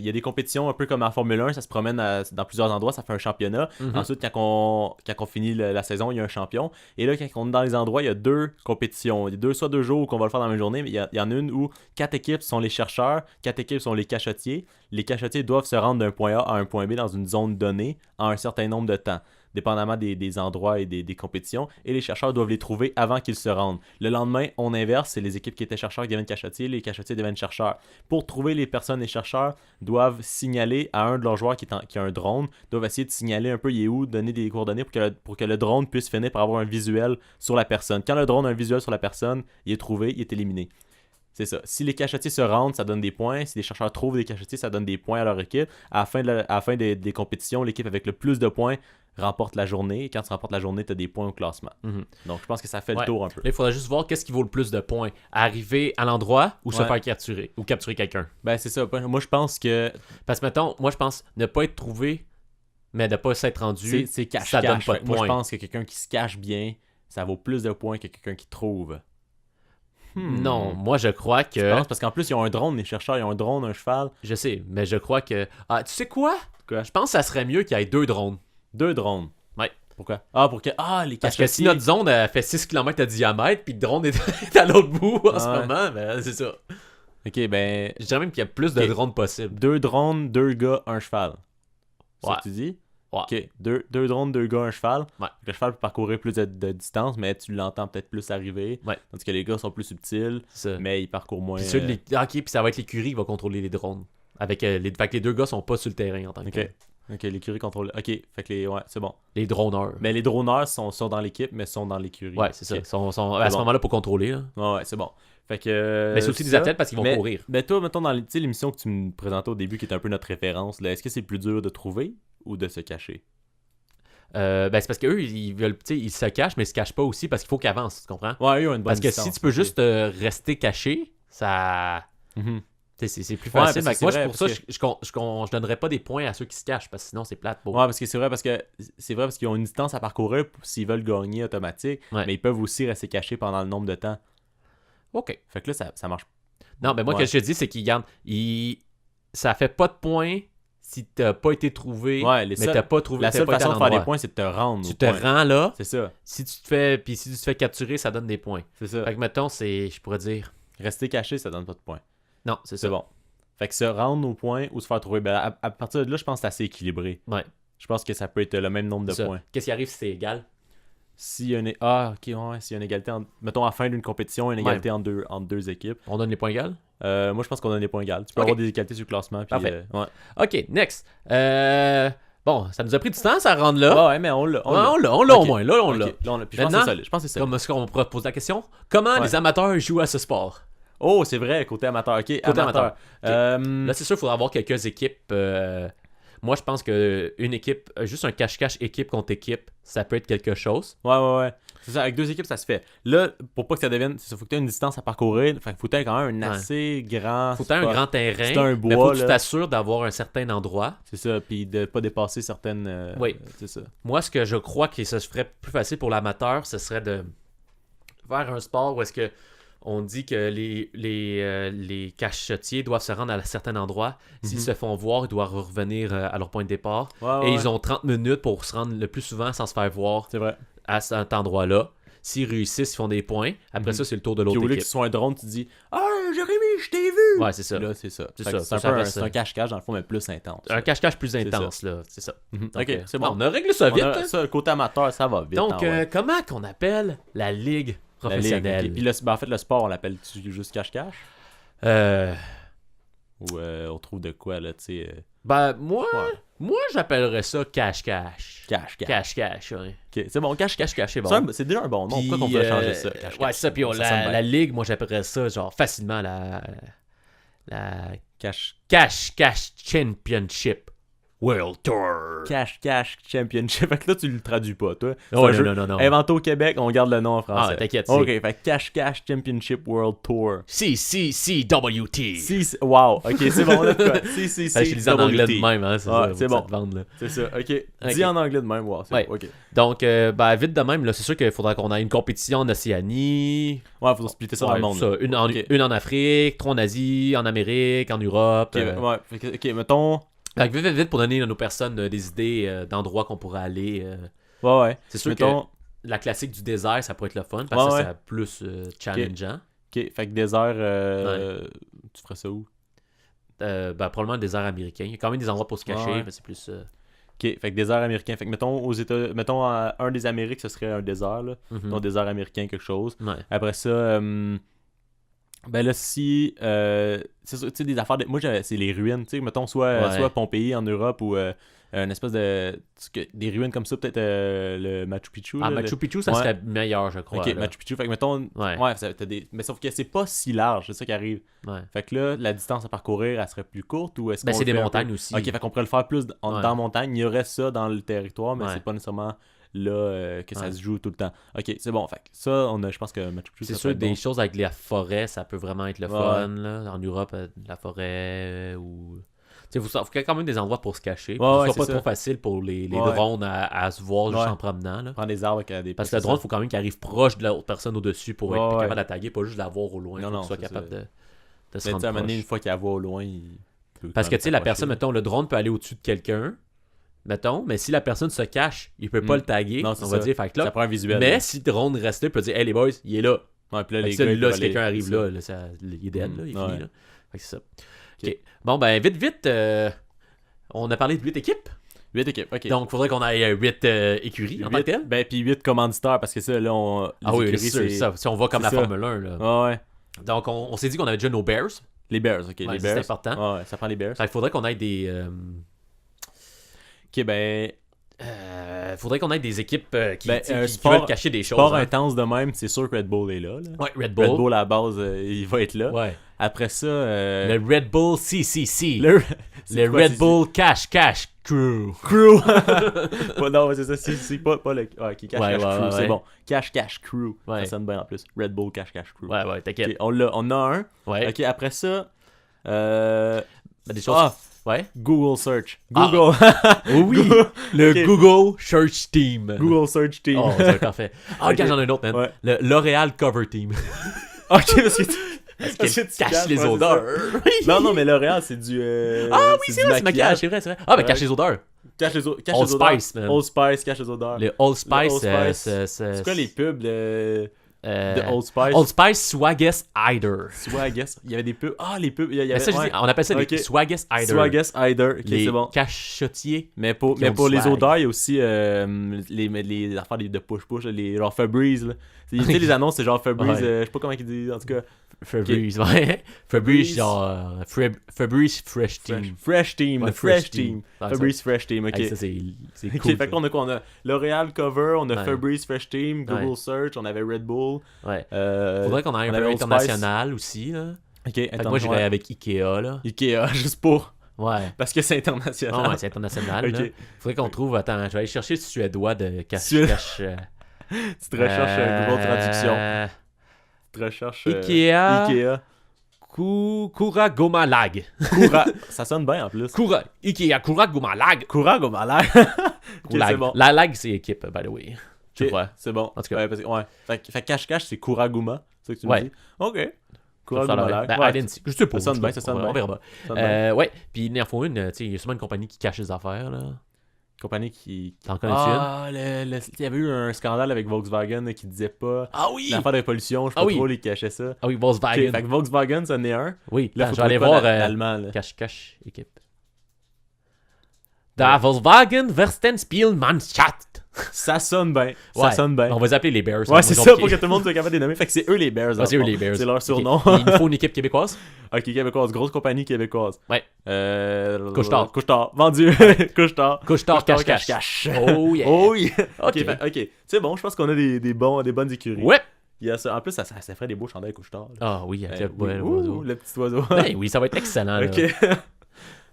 a des compétitions un peu comme en Formule 1. Ça se promène dans plusieurs endroits. Ça fait un championnat. Mhm. Ensuite, quand on finit la saison, il y a un champion. Et là, quand on est dans les endroits, il y a 2 compétitions. Il y a soit 2 jours qu'on va le faire dans la même journée, mais il y en a une où 4 équipes sont les chercheurs, 4 équipes sont les cachotiers. Les cachotiers doivent se rendre d'un point A à un point B dans une zone donnée en un certain nombre de temps, dépendamment des endroits et des compétitions, et les chercheurs doivent les trouver avant qu'ils se rendent. Le lendemain, on inverse, c'est les équipes qui étaient chercheurs qui deviennent cachotiers, les cachotiers deviennent chercheurs. Pour trouver les personnes, les chercheurs doivent signaler à un de leurs joueurs qui a un drone, doivent essayer de signaler un peu il est où, donner des coordonnées pour que le drone puisse finir par avoir un visuel sur la personne. Quand le drone a un visuel sur la personne, il est trouvé, il est éliminé. C'est ça. Si les cachotiers se rendent, ça donne des points. Si les chercheurs trouvent des cachotiers, ça donne des points à leur équipe. À la fin des compétitions, l'équipe avec le plus de points remporte la journée. Et quand tu remportes la journée, tu as des points au classement. Mhm. Donc, je pense que ça fait Ouais. le tour un peu. Là, il faudrait juste voir qu'est-ce qui vaut le plus de points. Arriver à l'endroit ou se Ouais. faire capturer. Ou capturer quelqu'un. Ben, c'est ça. Moi, je pense que Parce que, mettons, moi, je pense ne pas être trouvé, mais ne pas s'être rendu, c'est cache-cache. ça donne pas de Moi, je points. pense que quelqu'un qui se cache bien, ça vaut plus de points que quelqu'un qui trouve. Non, moi, je crois Je que... pense parce qu'en plus, ils ont un drone, les chercheurs, ils ont un drone, un cheval. Je sais, mais je crois que... Ah, tu sais quoi? Quoi? Je pense que ça serait mieux qu'il y ait 2 drones. 2 drones. Ouais. Pourquoi? Ah, pour que. Ah, les Parce cachotiers. que si notre zone elle fait 6 km de diamètre, puis le drone est à l'autre bout en ce Ouais. moment, ben c'est ça. Ok, ben. Je dirais même qu'il y a plus de Ok. drones possibles. 2 drones, 2 gars, un cheval. C'est Ouais. ça que tu dis? Ouais. Ok, 2 drones, 2 gars, un cheval. Ouais. Le cheval peut parcourir plus de distance, mais tu l'entends peut-être plus arriver. Ouais. Tandis que les gars sont plus subtils, C'est ça. mais ils parcourent moins. Puis ok, puis ça va être l'écurie qui va contrôler les drones. Fait que les 2 gars sont pas sur le terrain en tant que Ok. tel. Ok, l'écurie contrôle. Ok, fait que ouais, c'est bon. Les droneurs. Mais les droneurs sont dans l'équipe, mais sont dans l'écurie. Ouais, c'est ça. Ok. Ils sont à ce bon. moment-là pour contrôler. Là. Ouais, c'est bon. Fait que. Mais c'est aussi des ça. athlètes parce qu'ils vont Mais- courir. Ben toi, mettons, dans l'émission que tu me présentais au début, qui était un peu notre référence, là, est-ce que c'est plus dur de trouver ou de se cacher? Ben c'est parce qu'eux, ils veulent, tu sais, ils se cachent, mais ils se cachent pas aussi parce qu'il faut qu'ils avancent, tu comprends? Ouais, ils ont une bonne Parce que distance, si tu peux ok. juste rester caché, ça... Mhm. Tu sais, c'est plus Ouais, facile. parce que Fait que moi, c'est vrai, pour ça, parce je donnerais pas des points à ceux qui se cachent parce que sinon, c'est plate. Pour... Ouais, parce que c'est vrai parce qu'ils ont une distance à parcourir s'ils veulent gagner automatique, Ouais. mais ils peuvent aussi rester cachés pendant le nombre de temps. OK. Fait que là, ça marche. Non, mais moi, Ouais. ce que je te dis, c'est qu'ils gardent... Ça fait pas de points si t'as pas été trouvé, Ouais, mais t'as pas trouvé... la t'as seule pas été à façon de faire des l'endroit. points, c'est de te rendre. Tu au te point. rends là, C'est ça. si tu te fais capturer, ça donne des points. C'est ça. Fait que, mettons, je pourrais dire... Rester caché, ça donne pas de points. Non, c'est C'est ça. bon. Fait que se rendre au point ou se faire trouver. Ben, à partir de là, je pense que c'est assez équilibré. Ouais, Je pense que ça peut être le même nombre de c'est ça. points. Qu'est-ce qui arrive si c'est égal? S'il y a une. Ah, ok, ouais, s'il y a une égalité mettons à la fin d'une compétition, une égalité entre deux équipes. On donne les points égales? Moi, je pense qu'on donne des points égaux. Tu peux Ok. avoir des égalités sur le classement. Puis, Parfait. ouais. OK, next. Bon, ça nous a pris du temps, ça rendre là. Ah ouais, mais on l'a. On l'a au Ok. moins. Là, on Ok. l'a. Là, on l'a. Puis je pense que Maintenant, c'est solide. Je pense que c'est ça. Comme est-ce qu'on pourrait poser la question? Comment Ouais. les amateurs jouent à ce sport? Oh, c'est vrai, côté amateur. Ok, amateur. Ok. Euh, Là, c'est sûr, il faudra avoir quelques équipes. Moi, je pense que une équipe, juste un cache-cache équipe contre équipe, ça peut être quelque chose. Ouais. C'est ça, avec 2 équipes, ça se fait. Là, pour pas que ça devienne. Il faut que tu aies une distance à parcourir. Fait qu'il faut que tu aies quand même un Ouais. assez grand. Faut que tu aies un spot. grand terrain. C'est un mais bois, faut que tu là. t'assures d'avoir un certain endroit. C'est ça, puis de pas dépasser certaines. Oui. C'est ça. Moi, ce que je crois que ça se ferait plus facile pour l'amateur, ce serait de faire un sport où est-ce que on dit que les cachetiers doivent se rendre à un certain endroit. S'ils se font voir, ils doivent revenir à leur point de départ. Ouais, Et ils ont 30 minutes pour se rendre le plus souvent sans se faire voir C'est vrai. à cet endroit-là. S'ils réussissent, ils font des points. Après ça, c'est le tour de Puis l'autre au lieu que équipe. ce soit un drone, tu dis Ah, Jérémy, je t'ai vu! Ouais, c'est ça. Là, c'est ça. C'est Fait que ça, C'est un ça peu reste c'est ça. un cache-cache, dans le fond, mais plus intense. Un cache-cache plus C'est intense, là. C'est ça. Mhm. Donc, Ok, c'est bon. On a réglé ça vite. On a ça, côté amateur, ça va vite. Donc, hein, ouais. comment qu'on appelle la ligue La ligue, professionnelle? ok. Puis en fait, le sport, on l'appelle-tu juste cache-cache? Ou on trouve de quoi, là, tu sais. Ben, moi, Ouais. j'appellerais ça cache-cache. Cache-cache. Cache-cache, ouais. Ok, c'est bon, cache-cache. Cache-cache, c'est bon. C'est déjà un bon nom. Puis, Pourquoi qu'on peut changer ça? Cache-cache. Ouais, c'est ça. Puis Ça sonne la bien. ligue, moi, j'appellerais ça, genre, facilement la Cache. Cache-Cache Championship. World Tour. Cash Championship. Fait que là, tu le traduis pas, toi. C'est Oh, un jeu non. inventé au Québec, on garde le nom en français. Ah, t'inquiète. Ok, fait que Cash Championship World Tour. CCCWT. Wow, ok, c'est bon, là, quoi. Je lisais en anglais de même, hein, c'est Ah, ça. c'est bon. Cette vente-là. C'est ça, ok. Ok. Dis en anglais de même, wow, c'est Ouais. bon, ok. Donc, vite de même, là, c'est sûr qu'il faudra qu'on ait une compétition en Océanie. Ouais, faut splitter ça dans le monde. Ça, Ok. une en Afrique, 3 en Asie, en Amérique, en Europe. Ok, ouais, fait que, ok, mettons... Fait que vite pour donner à nos personnes des idées d'endroits qu'on pourrait aller. Ouais. C'est sûr Mettons... que la classique du désert, ça pourrait être le fun, parce que Ouais, c'est plus challengeant. Ok, fait que désert, tu ferais ça où? Probablement le désert américain. Il y a quand même des endroits pour se cacher, Ouais. mais c'est plus... Ok, fait que désert américain. Fait que mettons un des Amériques, ce serait un désert, là. mhm. Un désert américain, quelque chose. Ouais. Après ça, ben là, si. C'est sûr, tu sais, des affaires. Moi, c'est les ruines, tu sais. Mettons, soit Pompéi en Europe ou une espèce de. Des ruines comme ça, peut-être le Machu Picchu. Ah, là, Machu Picchu, ça Ouais. serait meilleur, je crois. Ok, là. Machu Picchu. Fait que mettons. Ouais. T'as des. Mais sauf que c'est pas si large, c'est ça qui arrive. Ouais. Fait que là, la distance à parcourir, elle serait plus courte ou est-ce Ben, qu'on c'est le des fait un montagnes peu- aussi. Ok, fait qu'on pourrait le faire plus Ouais. dans la montagne. Il y aurait ça dans le territoire, mais Ouais. c'est pas nécessairement là que ça Ouais. se joue tout le temps. Ok, c'est bon. Fait que ça, je pense que Machu Picchu, C'est ça sûr, peut être des bon. choses avec la forêt, ça peut vraiment être le Ouais. fun. Là. En Europe, la forêt ou... Tu sais, faut qu'il y ait quand même des endroits pour se cacher. Ouais, Pour que ouais, ce soit c'est pas ça. trop facile pour les Ouais. drones à se voir juste Ouais. en promenant. Là. Prendre des arbres avec des Parce que le drone, il faut quand même qu'il arrive proche de l'autre personne au-dessus pour être Ouais, capable ouais. de la taguer, pas juste de la voir au loin. Non, Faut non, qu'il soit c'est capable ça. de se Mais tu sais, rendre à un moment donné, proche. une fois qu'il la voit au loin, il peut Parce quand que même tu sais, la s'approcher, personne, là. mettons, le drone peut aller au-dessus de quelqu'un, mettons, mais si la personne se cache, il peut pas le taguer. Non, On c'est va ça. dire, fait que Ça là. prend un visuel. Mais là. si le drone reste là, il peut dire, hey les boys, il est là. Ouais, puis là, Fait les que gars, ils celui-là, peuvent si quelqu'un aller- arrive c'est ça. là, il est dead, là, il est Ouais. fini. Là. Fait que c'est ça. Ok. Bon, ben, vite, on a parlé de 8 équipes. 8 équipes, ok. Donc, il faudrait qu'on ait 8 écuries en tant que telles. Ben, puis 8 commanditaires, parce que ça, là, les Ah oui, écuries, c'est ça. Si on va comme la c'est ça. Formule 1, là. Ouais, ouais. Donc, on s'est dit qu'on avait déjà nos Bears. Les Bears, ok. Ouais, les ça, Bears. c'est important. Ouais, ça prend les Bears. Fait qu'il faudrait qu'on ait des. Ok, ben, Faudrait qu'on ait des équipes qui, Ben, qui sport- veulent cacher des choses. sport hein. intense de même, c'est sûr que Red Bull est là. Ouais, Red Bull. Red Bull, à la base, il va être là. Ouais. Après ça... Le Red Bull CCC. le Le Red Bull Cash Crew. Crew. Ouais, non, c'est ça, c'est pas le... Ouais, ok, Cash Ouais, Crew, ouais. c'est bon. Cash Crew, Ouais. ça sonne bien en plus. Red Bull Cash Crew. Ouais, t'inquiète. Ok, on a un. Ouais. Ok, après ça... Ben, des choses. Ah, Ouais. Google Search. Ah. Google. Oui. Le Ok. Google Search Team. Google Search Team. Oh, c'est parfait. Ah, regarde, Ok. j'en ai un autre, man. Ouais. Le L'Oréal Cover Team. Ok, parce que Parce Parce que qu'il tu cache caches, les ouais, c'est odeurs. Non, non, mais L'Oréal, c'est du. Ah oui, c'est du vrai, c'est maquillage, c'est vrai, c'est vrai. Ah, ben, Ouais. cache les odeurs. Cache les odeurs. Old Spice, man. Old Spice, cache les odeurs. Le Old Spice, Old Spice. C'est quoi les pubs de Old Spice? Old Spice Swagest Hider. Swagest. Il y avait des pubs. Ah, les pubs. Il y avait. Mais ça, je dis, on appelle ça Ok. les Swagest Hider. Swagest Hider. Ok, Les c'est bon. cachotiers. Mais pour, qui ont du les swag. odeurs, il y a aussi les affaires de push-push, les genre Febreze. Là. Tu sais, les annonces, c'est genre Febreze, Ouais. je sais pas comment ils disent, en tout cas. Febreze, ouais. Febreze, genre. Febreze Fresh Team. Fresh Team, Ouais, le Fresh Team. Ah, Febreze Fresh Team, ok. Hey, ça, c'est Ok, cool. fait qu'on a quoi? On a L'Oréal Cover, on a Ouais. Febreze Fresh Team, Google Ouais. Search, on avait Red Bull. Ouais. Euh, Faudrait qu'on ait on un avait peu Old Spice. international aussi, là. Ok, Fait que attends, moi, j'irais ouais. avec Ikea, là. Ikea, juste pour. Ouais. Parce que c'est Ah international. ouais, c'est international, Ok. là. Faudrait qu'on trouve... Attends, je vais aller chercher le suédois de cache... Sué- cache Tu te recherches Google Traduction. Tu te recherches Ikea. Ikea. Kuragomalag. Ça sonne bien en plus. Ikea Kuragomalag. Kuragomalag. Ok, c'est Lag. bon. La lag, c'est équipe, by the way. Je Ok, crois. c'est bon. En tout cas. Ouais, parce que, ouais. Fait que cache-cache, c'est Kuraguma. C'est ça que tu me Ouais. dis? Ok. Je vais faire Kuraguma. la- Ben, Ouais, identity. Je sais pas. Ça sonne je bien, sais ça pas. sonne On bien. verra. ça sonne bien. Ouais. Puis il en faut une. Tu sais, il y a sûrement une compagnie qui cache les affaires, là. Compagnie qui. T'en connais-tu une? Ah, il y avait eu un scandale avec Volkswagen qui disait pas. Ah oui! L'affaire de pollution, je sais pas Ah oui. trop, ils cachaient ça. Ah oui, Ok, Volkswagen. fait que Volkswagen, ça en est un. Oui, Là, attends, faut je vais aller trouver quoi, voir l'allemand, là. cache équipe. Da Volkswagen Verstenspielmannschaft. Ça sonne bien. Ça Ouais. sonne bien. On va les appeler les Bears. Ouais, c'est ça ça, pour que tout le monde soit capable de les nommer. Fait que c'est eux les Bears. Ouais, c'est dans eux le les fond. Bears. C'est leur surnom. Ok. Il nous faut une équipe québécoise. Ok, québécoise, grosse compagnie québécoise. Ouais. Couche-tard. Couche-tard. Vendu. Couche-tard. Couche-tard, cache-cache. Oh yeah. Oh yeah. Ok. Ok. C'est bon, je pense qu'on a des bonnes écuries. Ouais. Il y a ça. En plus, ça ferait des beaux chandails couche-tard. Ah oui, avec le Oui. oiseau. Ouh, le petit oiseau. Ben oui, ça va être excellent. Là. Ok.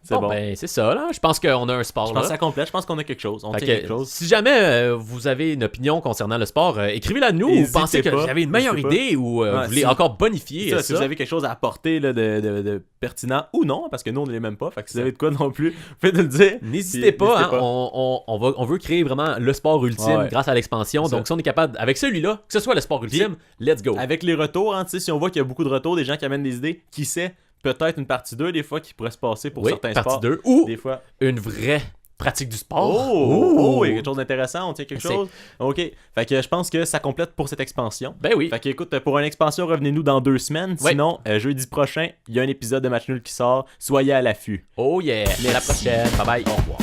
C'est bon. Ben, c'est ça, là. Je pense qu'on a un sport, Je là. pense que ça complète. Je pense qu'on a quelque chose. On Fait tient que, quelque chose. si jamais vous avez une opinion concernant le sport, écrivez-la nous ou N'hésitez pensez que pas. vous avez une meilleure N'hésitez idée ou vous voulez si- encore bonifier Ça, ça. si vous avez quelque chose à apporter là, de pertinent ou non, parce que nous, on ne l'est même pas. Fait que si vous avez de quoi non plus, vous pouvez nous le dire. N'hésitez Puis, pas, n'hésitez hein, pas. on veut créer vraiment le sport ultime Ouais. grâce à l'expansion. C'est Donc, si on est capable, avec celui-là, que ce soit le sport ultime, let's go. Avec les retours, hein, tu sais, si on voit qu'il y a beaucoup de retours, des gens qui amènent des idées, qui sait, peut-être une partie 2 des fois qui pourrait se passer pour Oui, certains partie sports. 2 ou Des fois. une vraie pratique du sport. Oh, il y a quelque chose d'intéressant, on tient quelque C'est- chose. Ok, fait que je pense que ça complète pour cette expansion. Ben oui. Fait que écoute, pour une expansion, revenez-nous dans 2 semaines. Ouais. Sinon, jeudi prochain, il y a un épisode de Match Nul qui sort. Soyez à l'affût. Oh yeah. À la prochaine. Bye bye. Au revoir.